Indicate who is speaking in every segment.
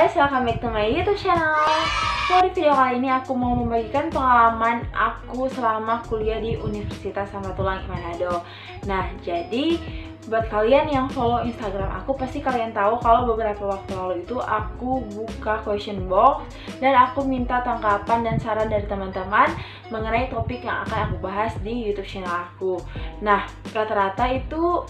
Speaker 1: guys, welcome back to my YouTube channel. So di video kali ini aku mau membagikan pengalaman aku selama kuliah di Universitas Samratulangi Manado. Nah, jadi buat kalian yang follow Instagram aku, pasti kalian tahu kalau beberapa waktu lalu itu aku buka question box dan aku minta tanggapan dan saran dari teman-teman mengenai topik yang akan aku bahas di YouTube channel aku. Nah, rata-rata itu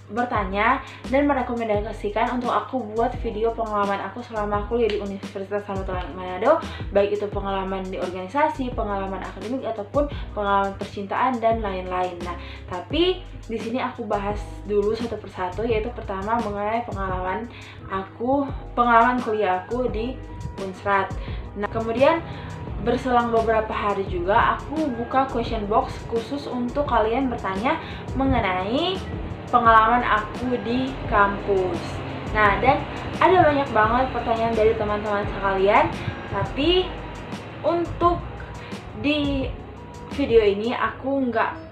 Speaker 1: bertanya dan merekomendasikan untuk aku buat video pengalaman aku selama kuliah di Universitas Samratulangi Manado, baik itu pengalaman di organisasi, pengalaman akademik ataupun pengalaman percintaan dan lain-lain. Nah, tapi di sini aku bahas dulu satu persatu, yaitu pertama mengenai pengalaman kuliah aku di Unsrat. Nah, kemudian berselang beberapa hari juga aku buka question box khusus untuk kalian bertanya mengenai pengalaman aku di kampus. Nah, dan ada banyak banget pertanyaan dari teman-teman sekalian, tapi untuk di video ini aku nggak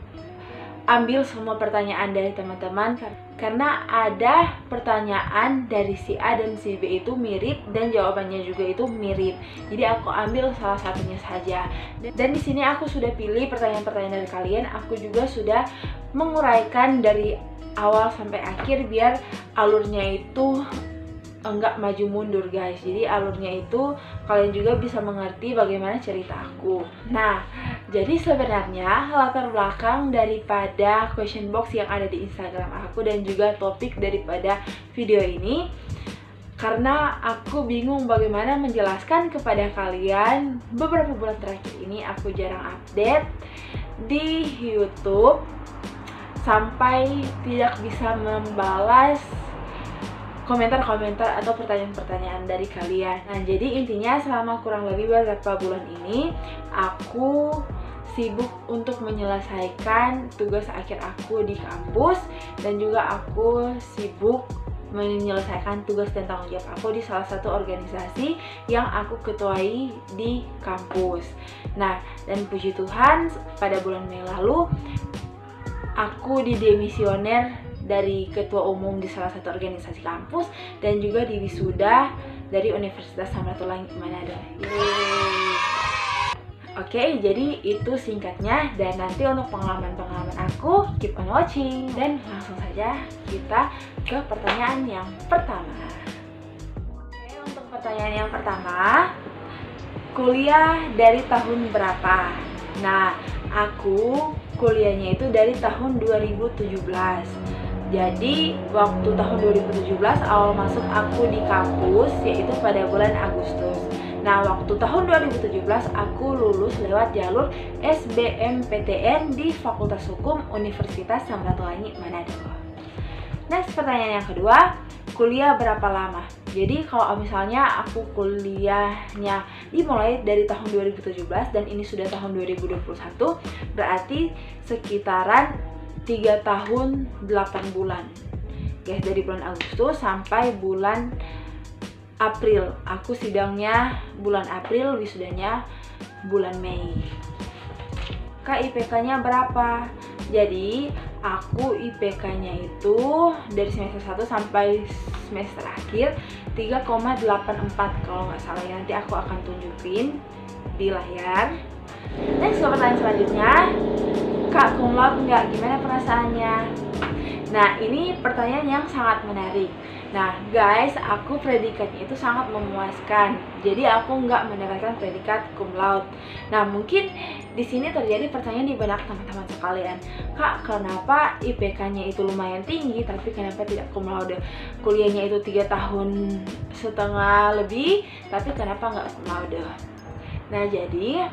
Speaker 1: ambil semua pertanyaan dari teman-teman karena ada pertanyaan dari si A dan si B itu mirip dan jawabannya juga itu mirip. Jadi aku ambil salah satunya saja. Dan di sini aku sudah pilih pertanyaan-pertanyaan dari kalian. Aku juga sudah menguraikan dari awal sampai akhir biar alurnya itu enggak maju mundur guys. Jadi alurnya itu kalian juga bisa mengerti bagaimana cerita aku. Nah, jadi sebenarnya latar belakang daripada question box yang ada di Instagram aku dan juga topik daripada video ini, karena aku bingung bagaimana menjelaskan kepada kalian. Beberapa bulan terakhir ini aku jarang update di YouTube sampai tidak bisa membalas komentar-komentar atau pertanyaan-pertanyaan dari kalian. Nah, jadi intinya selama kurang lebih beberapa bulan ini aku sibuk untuk menyelesaikan tugas akhir aku di kampus, dan juga aku sibuk menyelesaikan tugas dan tanggung jawab aku di salah satu organisasi yang aku ketuai di kampus. Nah, dan puji Tuhan pada bulan Mei lalu aku didemisioner dari ketua umum di salah satu organisasi kampus dan juga diwisuda dari Universitas Samratulangi Manado. Oke, jadi itu singkatnya, dan nanti untuk pengalaman-pengalaman aku keep on watching, dan langsung saja kita ke pertanyaan yang pertama. Oke, untuk pertanyaan yang pertama, kuliah dari tahun berapa? Nah, aku kuliahnya itu dari tahun 2017. Jadi waktu tahun 2017 awal masuk aku di kampus yaitu pada bulan Agustus. Nah, waktu tahun 2017 aku lulus lewat jalur SBMPTN di Fakultas Hukum Universitas Samratulangi Manado. Next, pertanyaan yang kedua, kuliah berapa lama? Jadi kalau misalnya aku kuliahnya dimulai dari tahun 2017 dan ini sudah tahun 2021, berarti sekitaran 3 tahun 8 bulan. Guys, dari bulan Agustus sampai bulan April. Aku sidangnya bulan April, wisudanya bulan Mei. IPK-nya berapa? Jadi aku IPK-nya itu dari semester 1 sampai semester akhir 3,84 kalau nggak salah ya. Nanti aku akan tunjukin di layar. Next, pertanyaan selanjutnya, Kak, cum laude nggak? Gimana perasaannya? Nah, ini pertanyaan yang sangat menarik. Nah guys, aku predikatnya itu sangat memuaskan. Jadi aku nggak mendapatkan predikat cum laude. Nah, mungkin di sini terjadi pertanyaan di benak teman-teman sekalian, Kak, kenapa IPK-nya itu lumayan tinggi tapi kenapa tidak cum laude? Kuliahnya itu 3 tahun setengah lebih, tapi kenapa nggak cum laude? Nah, jadi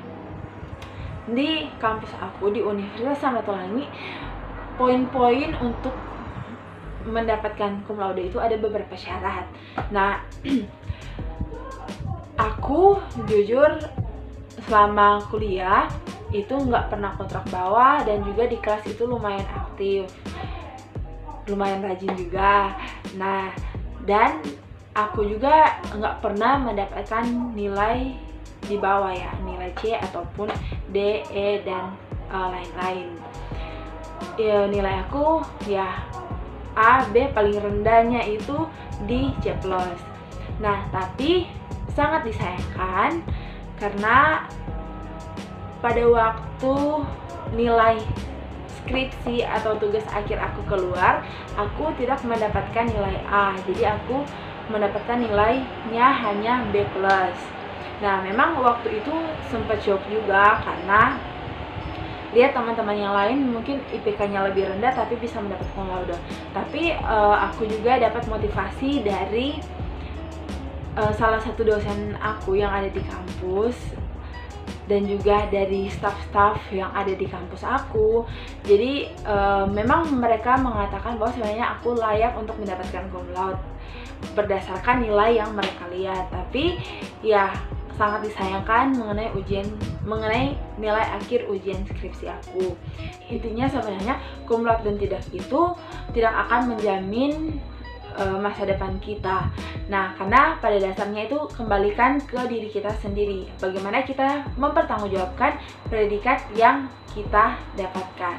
Speaker 1: di kampus aku di Universitas Samratulangi, poin-poin untuk mendapatkan cum laude itu ada beberapa syarat. Nah, aku jujur selama kuliah itu nggak pernah kontrak bawah, dan juga di kelas itu lumayan aktif, lumayan rajin juga. Nah, dan aku juga nggak pernah mendapatkan nilai di bawah ya, nilai C ataupun D, E, dan lain-lain. Ya, nilai aku ya A, B, paling rendahnya itu di C+. Nah, tapi sangat disayangkan karena pada waktu nilai skripsi atau tugas akhir aku keluar, aku tidak mendapatkan nilai A. Jadi aku mendapatkan nilainya hanya B+. Nah, memang waktu itu sempat shock juga karena lihat teman-teman yang lain mungkin IPK-nya lebih rendah tapi bisa mendapat cum laude. Tapi aku juga dapat motivasi dari salah satu dosen aku yang ada di kampus dan juga dari staff-staff yang ada di kampus aku. Jadi memang mereka mengatakan bahwa sebenarnya aku layak untuk mendapatkan cum laude berdasarkan nilai yang mereka lihat. Tapi ya sangat disayangkan mengenai nilai akhir ujian skripsi aku. Intinya sebenarnya cum laude dan tidak itu tidak akan menjamin masa depan kita. Nah, karena pada dasarnya itu kembalikan ke diri kita sendiri. Bagaimana kita mempertanggungjawabkan predikat yang kita dapatkan.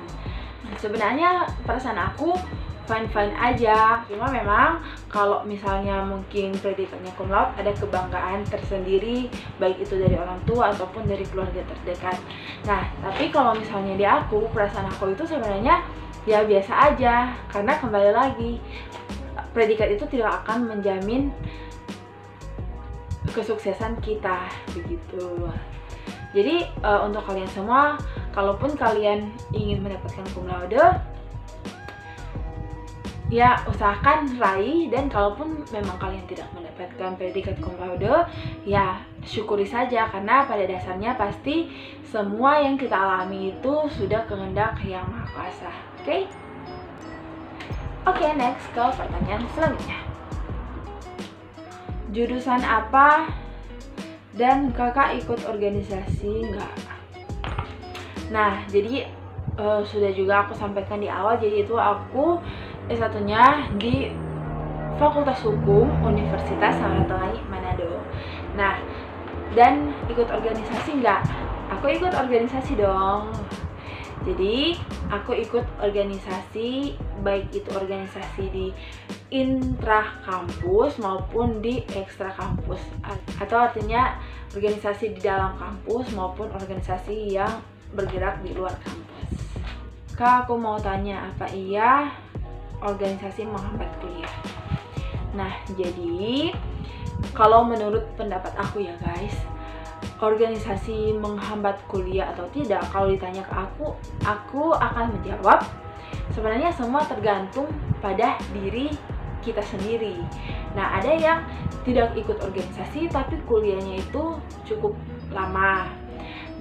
Speaker 1: Sebenarnya perasaan aku fine-fine aja. Cuma memang kalau misalnya mungkin predikatnya cum laude, ada kebanggaan tersendiri, baik itu dari orang tua ataupun dari keluarga terdekat. Nah, tapi kalau misalnya di aku, perasaan aku itu sebenarnya ya biasa aja. Karena kembali lagi, predikat itu tidak akan menjamin kesuksesan kita, begitu. Jadi untuk kalian semua, kalaupun kalian ingin mendapatkan cum laude, ya usahakan raih. Dan kalaupun memang kalian tidak mendapatkan predikat cum laude, ya syukuri saja, karena pada dasarnya pasti semua yang kita alami itu sudah kehendak Yang Maha Kuasa. Oke, next ke pertanyaan selanjutnya. Jurusan apa dan kakak ikut organisasi nggak? Nah, jadi sudah juga aku sampaikan di awal, jadi itu aku S1-nya di Fakultas Hukum Universitas Samratulangi Manado. Nah, dan ikut organisasi nggak? Aku ikut organisasi dong. Jadi aku ikut organisasi, baik itu organisasi di intra kampus maupun di ekstra kampus, atau artinya organisasi di dalam kampus maupun organisasi yang bergerak di luar kampus. Kak, aku mau tanya, apa iya organisasi menghambat kuliah? Nah, jadi kalau menurut pendapat aku ya guys, organisasi menghambat kuliah atau tidak, kalau ditanya ke aku akan menjawab sebenarnya semua tergantung pada diri kita sendiri. Nah, ada yang tidak ikut organisasi tapi kuliahnya itu cukup lama.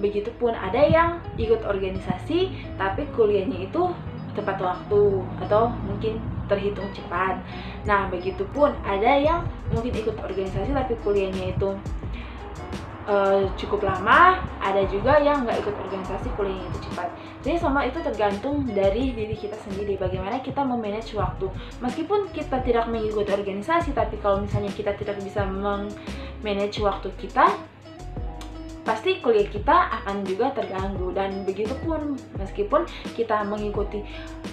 Speaker 1: Begitupun ada yang ikut organisasi tapi kuliahnya itu tepat waktu atau mungkin terhitung cepat. Nah, begitupun ada yang mungkin ikut organisasi tapi kuliahnya itu cukup lama, ada juga yang nggak ikut organisasi kuliahnya itu cepat. Jadi semua itu tergantung dari diri kita sendiri, bagaimana kita memanage waktu. Meskipun kita tidak mengikuti organisasi, tapi kalau misalnya kita tidak bisa memanage waktu kita, pasti kuliah kita akan juga terganggu. Dan begitupun meskipun kita mengikuti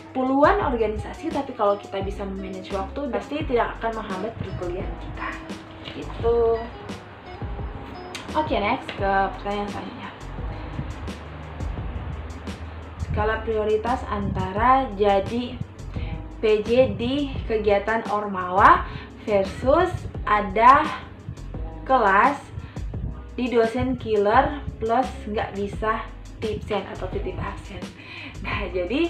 Speaker 1: puluhan organisasi, tapi kalau kita bisa memanage waktu, pasti tidak akan menghambat perkuliahan kita. Gitu. Oke, next ke pertanyaan selanjutnya. Skala prioritas antara jadi PJ di kegiatan Ormawa versus ada kelas di dosen killer plus nggak bisa tipsen atau titip absen. Nah, jadi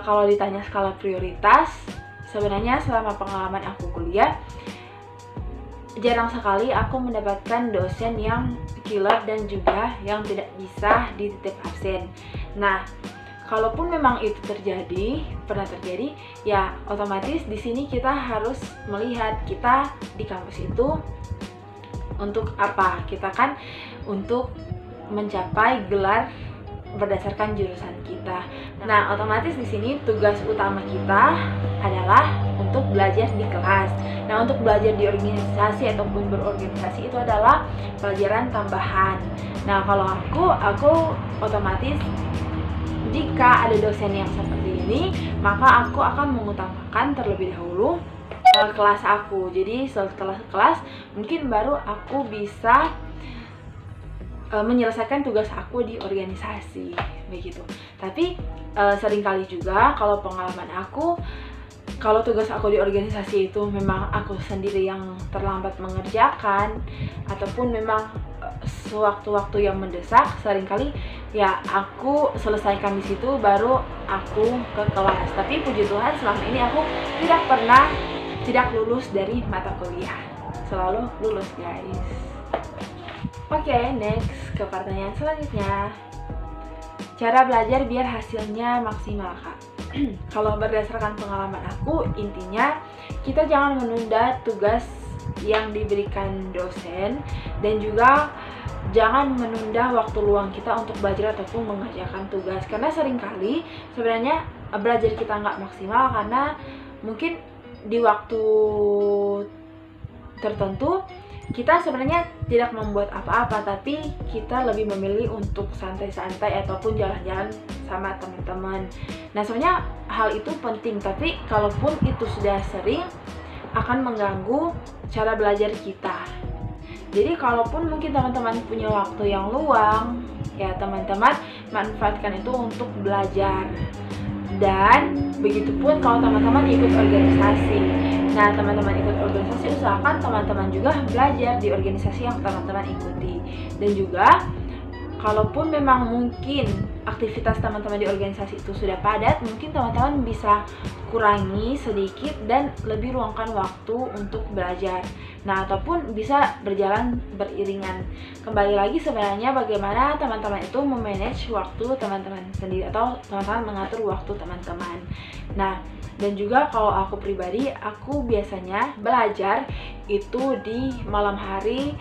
Speaker 1: kalau ditanya skala prioritas, sebenarnya selama pengalaman aku kuliah, jarang sekali aku mendapatkan dosen yang killer dan juga yang tidak bisa dititip absen. Nah, kalaupun memang itu pernah terjadi, ya otomatis di sini kita harus melihat kita di kampus itu untuk apa? Kita kan untuk mencapai gelar berdasarkan jurusan kita. Nah, otomatis di sini tugas utama kita adalah untuk belajar di kelas. Nah, untuk belajar di organisasi ataupun berorganisasi itu adalah pelajaran tambahan. Nah, kalau aku otomatis jika ada dosen yang seperti ini, maka aku akan mengutamakan terlebih dahulu kelas aku. Jadi setelah kelas mungkin baru aku bisa menyelesaikan tugas aku di organisasi begitu. Tapi seringkali juga kalau pengalaman aku, kalau tugas aku di organisasi itu memang aku sendiri yang terlambat mengerjakan ataupun memang sewaktu-waktu yang mendesak, seringkali ya aku selesaikan di situ baru aku ke kelas. Tapi puji Tuhan selama ini aku tidak lulus dari mata kuliah, selalu lulus guys. Oke, next ke pertanyaan selanjutnya. Cara belajar biar hasilnya maksimal, Kak. Kalau berdasarkan pengalaman aku, intinya kita jangan menunda tugas yang diberikan dosen dan juga jangan menunda waktu luang kita untuk belajar ataupun mengerjakan tugas. Karena seringkali sebenarnya belajar kita nggak maksimal karena mungkin di waktu tertentu kita sebenarnya tidak membuat apa-apa, tapi kita lebih memilih untuk santai-santai ataupun jalan-jalan sama teman-teman. Nah, sebenarnya hal itu penting, tapi kalaupun itu sudah sering akan mengganggu cara belajar kita. Jadi kalaupun mungkin teman-teman punya waktu yang luang, ya teman-teman manfaatkan itu untuk belajar. Dan begitupun kalau teman-teman ikut organisasi. Nah, teman-teman ikut organisasi, usahakan teman-teman juga belajar di organisasi yang teman-teman ikuti. Dan juga kalaupun memang mungkin aktivitas teman-teman di organisasi itu sudah padat, mungkin teman-teman bisa kurangi sedikit dan lebih luangkan waktu untuk belajar. Nah, ataupun bisa berjalan beriringan. Kembali lagi sebenarnya bagaimana teman-teman itu memanage waktu teman-teman sendiri atau teman-teman mengatur waktu teman-teman. Nah, dan juga kalau aku pribadi, aku biasanya belajar itu di malam hari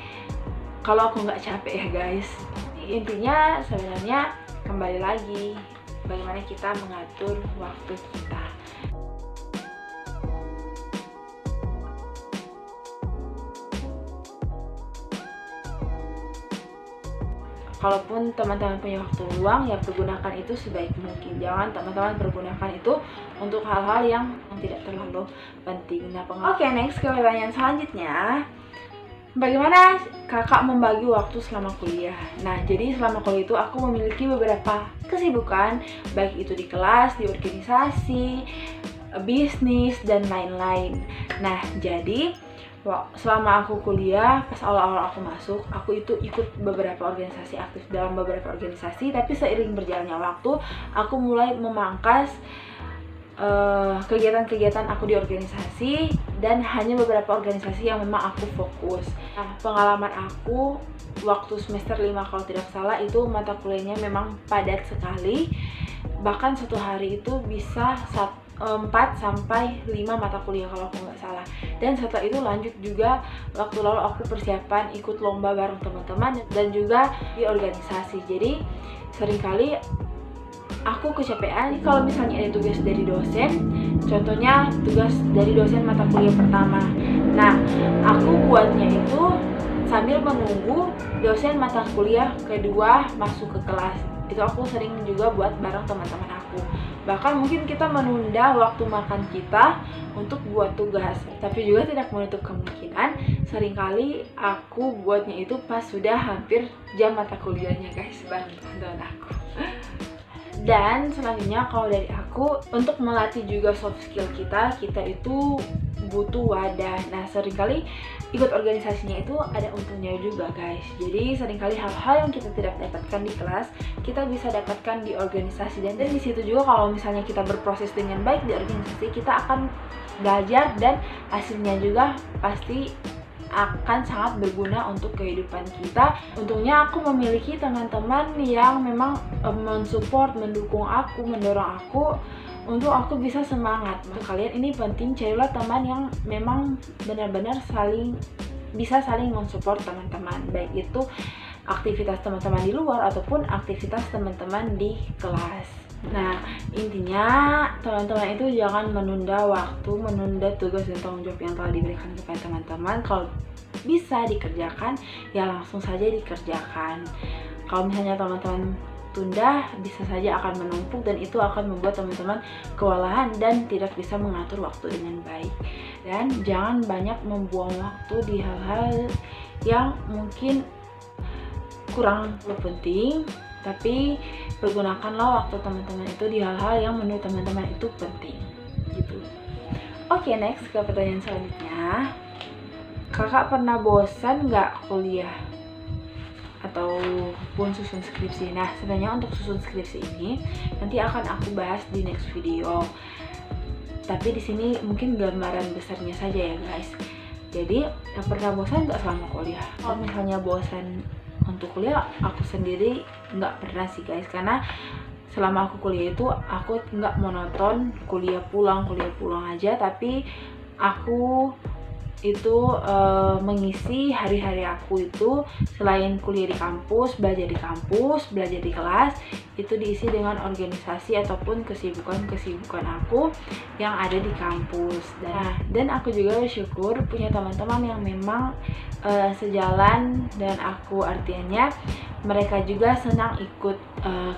Speaker 1: kalau aku nggak capek ya guys. Intinya sebenarnya kembali lagi bagaimana kita mengatur waktu kita. Kalaupun teman-teman punya waktu luang, ya pergunakan itu sebaik mungkin. Jangan teman-teman pergunakan itu untuk hal-hal yang tidak terlalu penting. Nah, oke, next ke pertanyaan selanjutnya. Bagaimana kakak membagi waktu selama kuliah? Nah, jadi selama kuliah itu aku memiliki beberapa kesibukan, baik itu di kelas, di organisasi, bisnis, dan lain-lain. Nah, jadi selama aku kuliah, pas awal-awal aku masuk, aku itu ikut beberapa organisasi, aktif dalam beberapa organisasi. Tapi seiring berjalannya waktu, aku mulai memangkas kegiatan-kegiatan aku di organisasi dan hanya beberapa organisasi yang memang aku fokus. Nah, pengalaman aku waktu semester 5 kalau tidak salah, itu mata kuliahnya memang padat sekali. Bahkan satu hari itu bisa 4 sampai 5 mata kuliah kalau aku nggak salah. Dan setelah itu lanjut juga waktu lalu aku persiapan ikut lomba bareng teman-teman dan juga di organisasi. Jadi seringkali aku kecapean kalau misalnya ada tugas dari dosen, contohnya tugas dari dosen mata kuliah pertama. Nah, aku buatnya itu sambil menunggu dosen mata kuliah kedua masuk ke kelas. Itu aku sering juga buat bareng teman-teman aku. Bahkan mungkin kita menunda waktu makan kita untuk buat tugas. Tapi juga tidak menutup kemungkinan seringkali aku buatnya itu pas sudah hampir jam mata kuliahnya guys, bareng teman-teman aku. Dan selanjutnya kalau dari aku, untuk melatih juga soft skill kita itu butuh wadah. Nah, seringkali ikut organisasinya itu ada untungnya juga guys. Jadi seringkali hal-hal yang kita tidak dapatkan di kelas, kita bisa dapatkan di organisasi. Dan di situ juga kalau misalnya kita berproses dengan baik di organisasi, kita akan belajar dan hasilnya juga pasti akan sangat berguna untuk kehidupan kita. Untungnya aku memiliki teman-teman yang memang mensupport, mendukung aku, mendorong aku untuk aku bisa semangat. Untuk kalian ini penting, carilah teman yang memang benar-benar bisa saling mensupport teman-teman, baik itu aktivitas teman-teman di luar ataupun aktivitas teman-teman di kelas. Nah, intinya teman-teman itu jangan menunda waktu, menunda tugas dan tanggung jawab yang telah diberikan kepada teman-teman. Kalau bisa dikerjakan, ya langsung saja dikerjakan. Kalau misalnya teman-teman tunda bisa saja akan menumpuk dan itu akan membuat teman-teman kewalahan dan tidak bisa mengatur waktu dengan baik. Dan jangan banyak membuang waktu di hal-hal yang mungkin kurang penting, tapi pergunakanlah waktu teman-teman itu di hal-hal yang menurut teman-teman itu penting gitu. Oke, next ke pertanyaan selanjutnya. Kakak pernah bosan nggak kuliah ataupun susun skripsi? Nah, sebenarnya untuk susun skripsi ini nanti akan aku bahas di next video. Tapi di sini mungkin gambaran besarnya saja ya guys. Jadi, pernah bosan nggak selama kuliah? Kalau misalnya bosan untuk kuliah, aku sendiri nggak pernah sih guys, karena selama aku kuliah itu aku nggak monoton kuliah pulang aja, tapi aku itu mengisi hari-hari aku itu selain kuliah di kampus, belajar di kelas, itu diisi dengan organisasi ataupun kesibukan aku yang ada di kampus. Dan aku juga bersyukur punya teman-teman yang memang sejalan dan aku, artinya mereka juga senang ikut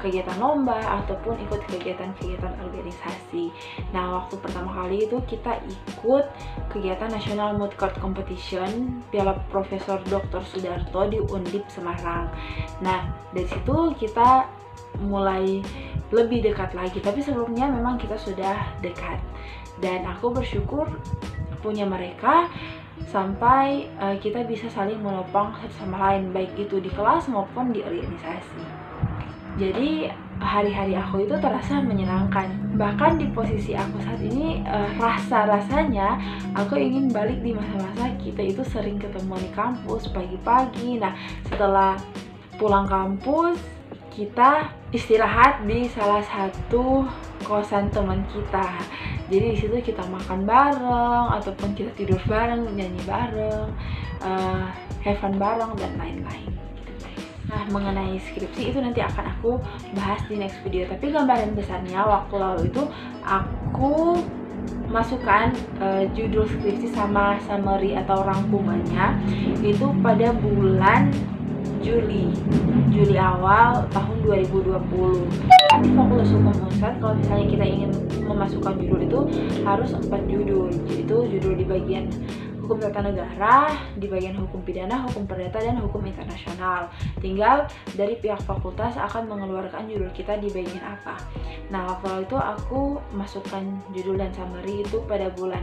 Speaker 1: kegiatan lomba ataupun ikut kegiatan-kegiatan organisasi. Nah, waktu pertama kali itu kita ikut kegiatan National Mood Court Competition Piala Profesor Dr. Sudarto di Undip Semarang. Nah, dari situ kita mulai lebih dekat lagi, tapi sebelumnya memang kita sudah dekat. Dan aku bersyukur punya mereka sampai kita bisa saling menopang satu sama lain, baik itu di kelas maupun di organisasi. Jadi hari-hari aku itu terasa menyenangkan. Bahkan di posisi aku saat ini, rasanya aku ingin balik di masa-masa kita itu sering ketemu di kampus pagi-pagi. Nah, setelah pulang kampus, kita istirahat di salah satu kosan teman kita. Jadi di situ kita makan bareng ataupun kita tidur bareng, nyanyi bareng, have fun bareng dan lain-lain. Nah, mengenai skripsi itu nanti akan aku bahas di next video. Tapi gambaran besarnya waktu lalu itu aku masukkan judul skripsi sama summary atau rangkumannya itu pada bulan Juli awal tahun 2020. Di Fakultas Hukum Unpad, kalau misalnya kita ingin memasukkan judul itu harus 4 judul, yaitu judul di bagian hukum tata negara, di bagian hukum pidana, hukum perdata, dan hukum internasional. Tinggal dari pihak fakultas akan mengeluarkan judul kita di bagian apa. Nah, waktu itu aku masukkan judul dan summary itu pada bulan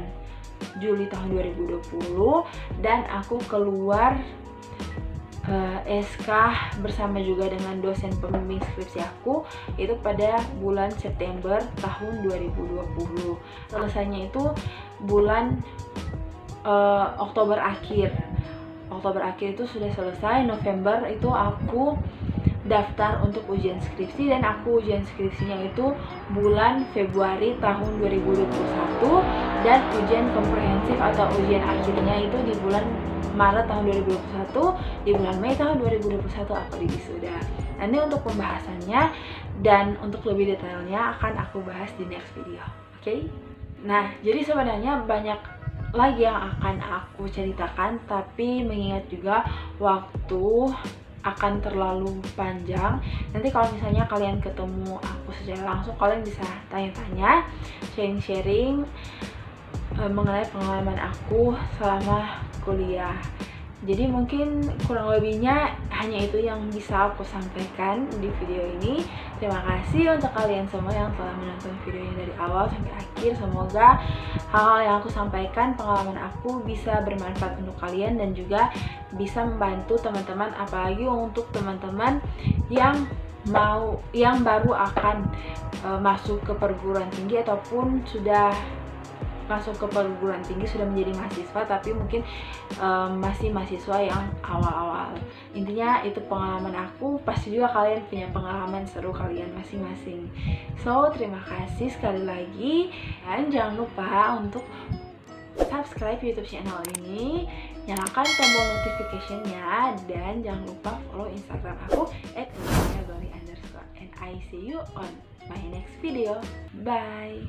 Speaker 1: Juli tahun 2020 dan aku keluar SK bersama juga dengan dosen pembimbing skripsi aku itu pada bulan September tahun 2020. Selesainya itu bulan Oktober akhir itu sudah selesai. November itu aku daftar untuk ujian skripsi dan aku ujian skripsinya itu bulan Februari tahun 2021 dan ujian komprehensif atau ujian akhirnya itu di bulan Maret tahun 2021. Di bulan Mei tahun 2021 aku wisuda. Nanti untuk pembahasannya dan untuk lebih detailnya akan aku bahas di next video. Oke? Nah, jadi sebenarnya banyak lagi yang akan aku ceritakan, tapi mengingat juga waktu akan terlalu panjang. Nanti kalau misalnya kalian ketemu aku secara langsung, kalian bisa tanya-tanya, sharing-sharing mengenai pengalaman aku selama kuliah. Jadi mungkin kurang lebihnya hanya itu yang bisa aku sampaikan di video ini. Terima kasih untuk kalian semua yang telah menonton videonya dari awal sampai akhir. Semoga hal-hal yang aku sampaikan, pengalaman aku bisa bermanfaat untuk kalian dan juga bisa membantu teman-teman, apalagi untuk teman-teman yang baru akan masuk ke perguruan tinggi ataupun sudah masuk ke perguruan tinggi, sudah menjadi mahasiswa tapi mungkin masih mahasiswa yang awal-awal. Intinya itu pengalaman aku, pasti juga kalian punya pengalaman seru kalian masing-masing. So, terima kasih sekali lagi dan jangan lupa untuk subscribe YouTube channel ini, nyalakan tombol notification-nya, dan jangan lupa follow Instagram aku @goli__. And I see you on my next video. Bye.